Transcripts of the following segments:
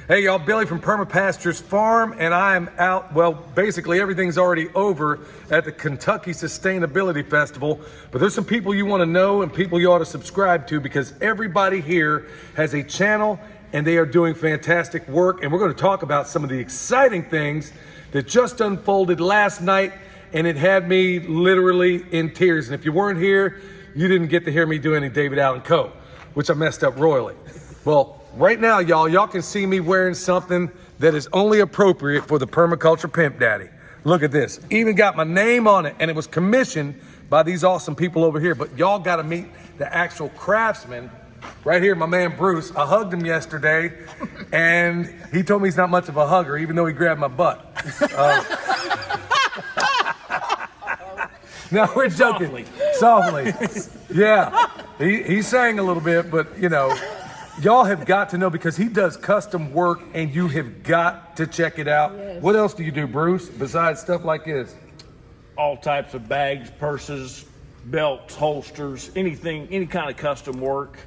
Hey y'all, Billy from Perma Pastures Farm, and I'm out, well, basically everything's already over at the Kentucky Sustainability Festival, but there's some people you want to know and people you ought to subscribe to because everybody here has a channel and they are doing fantastic work, and we're going to talk about some of the exciting things that just unfolded last night, and it had me literally in tears. And if you weren't here, you didn't get to hear me do any David Allen Coe, which I messed up royally. Well, right now, y'all can see me wearing something that is only appropriate for the permaculture pimp daddy. Look at this. Even got my name on it, and it was commissioned by these awesome people over here. But y'all got to meet the actual craftsman right here, my man Bruce. I hugged him yesterday, and he told me he's not much of a hugger, even though he grabbed my butt. No, we're joking. Softly. Yeah, he sang a little bit, but you know. Y'all have got to know because he does custom work and you have got to check it out. Yes. What else do you do, Bruce, besides stuff like this? All types of bags, purses, belts, holsters, anything, any kind of custom work.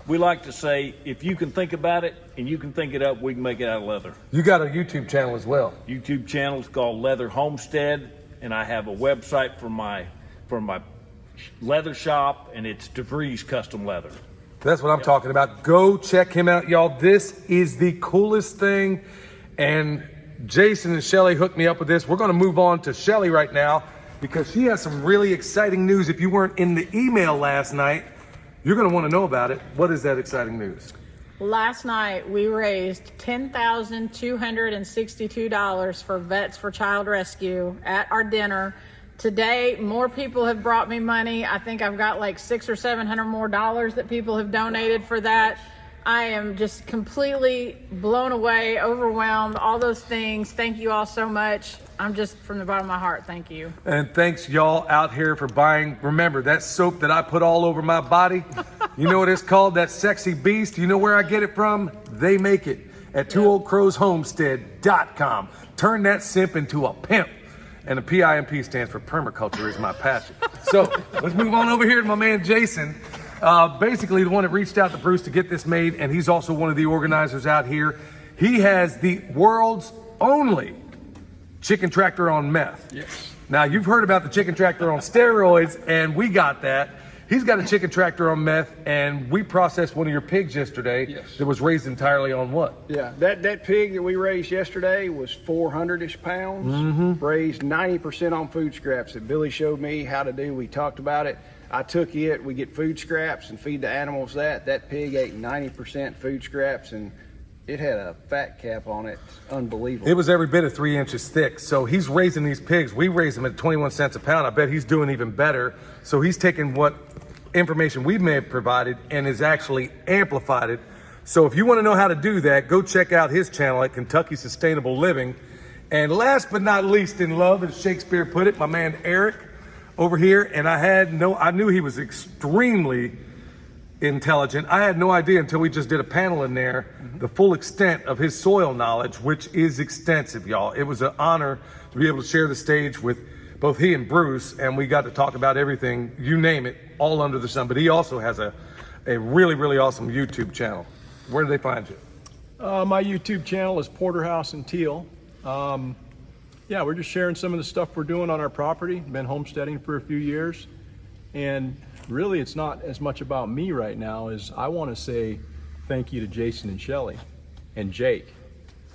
We like to say, if you can think about it and you can think it up, we can make it out of leather. You got a YouTube channel as well. YouTube channel is called Leather Homestead, and I have a website for my leather shop, and it's DeVries Custom Leather. That's what I'm talking about. Go check him out, y'all. This is the coolest thing. And Jason and Shelly hooked me up with this. We're going to move on to Shelly right now because she has some really exciting news. If you weren't in the email last night, you're going to want to know about it. What is that exciting news? Last night, we raised $10,262 for Vets for Child Rescue at our dinner. Today, more people have brought me money. I think I've got like $600 or $700 more that people have donated for that. I am just completely blown away, overwhelmed, all those things. Thank you all so much. I'm just from the bottom of my heart, thank you. And thanks y'all out here for buying. Remember, that soap that I put all over my body, you know what it's called, that Sexy Beast? You know where I get it from? They make it at twooldcrowshomestead.com. Turn that simp into a pimp. And the PIMP stands for permaculture is my passion. So let's move on over here to my man Jason. Basically the one that reached out to Bruce to get this made, and he's also one of the organizers out here. He has the world's only chicken tractor on meth. Yes. Now you've heard about the chicken tractor on steroids, and we got that. He's got a chicken tractor on meth, and we processed one of your pigs yesterday. Yes. That was raised entirely on what? Yeah, that pig that we raised yesterday was 400-ish pounds, raised 90% on food scraps that Billy showed me how to do. We talked about it. I took it, we get food scraps and feed the animals that. That pig ate 90% food scraps, and it had a fat cap on it. Unbelievable. It was every bit of 3 inches thick. So he's raising these pigs. We raise them at 21 cents a pound. I bet he's doing even better. So he's taking what information we may have provided and has actually amplified it. So if you want to know how to do that, go check out his channel at Kentucky Sustainable Living. And last but not least in love, as Shakespeare put it, my man Eric over here. And I knew he was extremely intelligent. I had no idea until we just did a panel in there, the full extent of his soil knowledge, which is extensive, y'all. It was an honor to be able to share the stage with both he and Bruce, and we got to talk about everything, you name it, all under the sun. But he also has a really, really awesome YouTube channel. Where do they find you? My YouTube channel is Porterhouse and Teal. Yeah, we're just sharing some of the stuff we're doing on our property. Been homesteading for a few years. And really, it's not as much about me right now as I want to say thank you to Jason and Shelly and Jake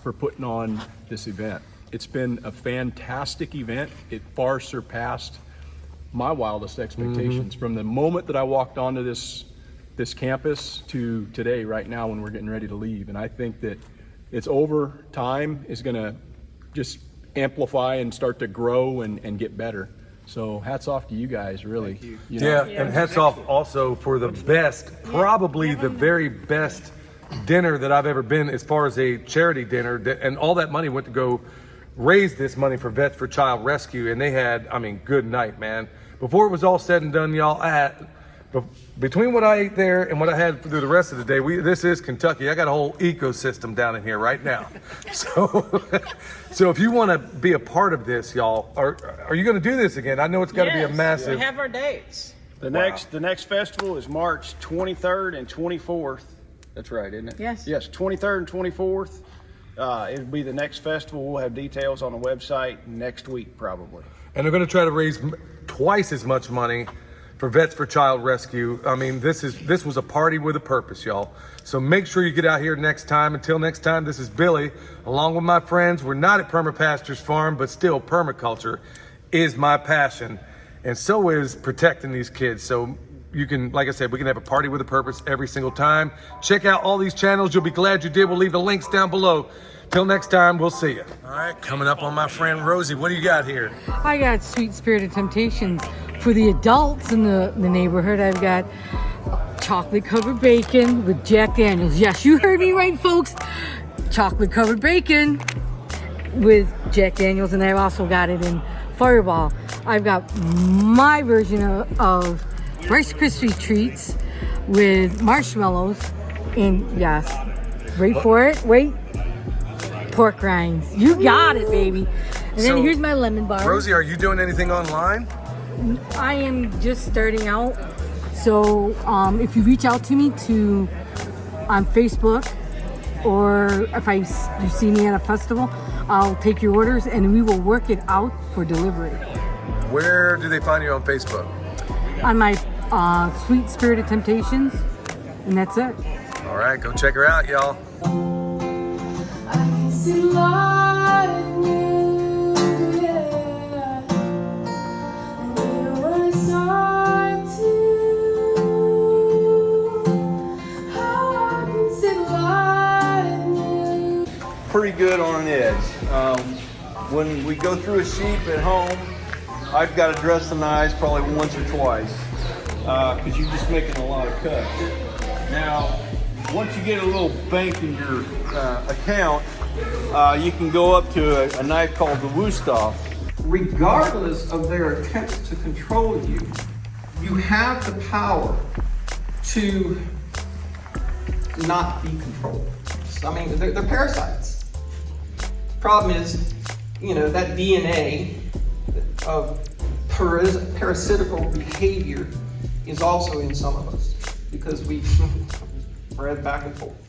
for putting on this event. It's been a fantastic event. It far surpassed my wildest expectations from the moment that I walked onto this campus to today, right now, when we're getting ready to leave. And I think that it's over time is going to just amplify and start to grow and get better. So hats off to you guys, really. Thank you. Yeah, and hats off also for the best, probably the very best dinner that I've ever been as far as a charity dinner. And all that money went to go raise this money for Vets for Child Rescue. And they had, I mean, good night, man. Before it was all said and done, y'all, between what I ate there and what I had through the rest of the day, this is Kentucky. I got a whole ecosystem down in here right now. So if you want to be a part of this, y'all, are you going to do this again? I know it's got to be a massive. We have our dates. The next festival is March 23rd and 24th That's right, isn't it? Yes. Yes, 23rd and 24th. It'll be the next festival. We'll have details on the website next week, probably. And they're going to try to raise twice as much money for Vets for Child Rescue. I mean, this was a party with a purpose, y'all. So make sure you get out here next time. Until next time, this is Billy, along with my friends. We're not at Perma Pastures Farm, but still permaculture is my passion. And so is protecting these kids. So you can, like I said, we can have a party with a purpose every single time. Check out all these channels. You'll be glad you did. We'll leave the links down below. Till next time, we'll see you. All right, coming up on my friend Rosie. What do you got here? I got Sweet Spirited Temptations. For the adults in the neighborhood, I've got chocolate covered bacon with Jack Daniels. Yes, you heard me right, folks. Chocolate covered bacon with Jack Daniels, and I've also got it in Fireball. I've got my version of Rice Krispie treats with marshmallows, and yes, wait for it, wait, pork rinds. You got it, baby. And then here's my lemon bar. Rosie, are you doing anything online? I am just starting out, so if you reach out to me on Facebook, or if you see me at a festival, I'll take your orders and we will work it out for delivery. Where do they find you on Facebook? On my Sweet Spirited Temptations, and that's it. All right, go check her out, y'all. I can see light in you, yeah. And you know when I start to, how I can see light in you. Pretty good on an edge. When we go through a sheep at home, I've got to dress the knives probably once or twice because you're just making a lot of cuts. Now, once you get a little bank in your account, you can go up to a knife called the Wusthof. Regardless of their attempts to control you, you have the power to not be controlled. I mean, they're parasites. Problem is, that DNA of parasitical behavior is also in some of us because we bred back and forth.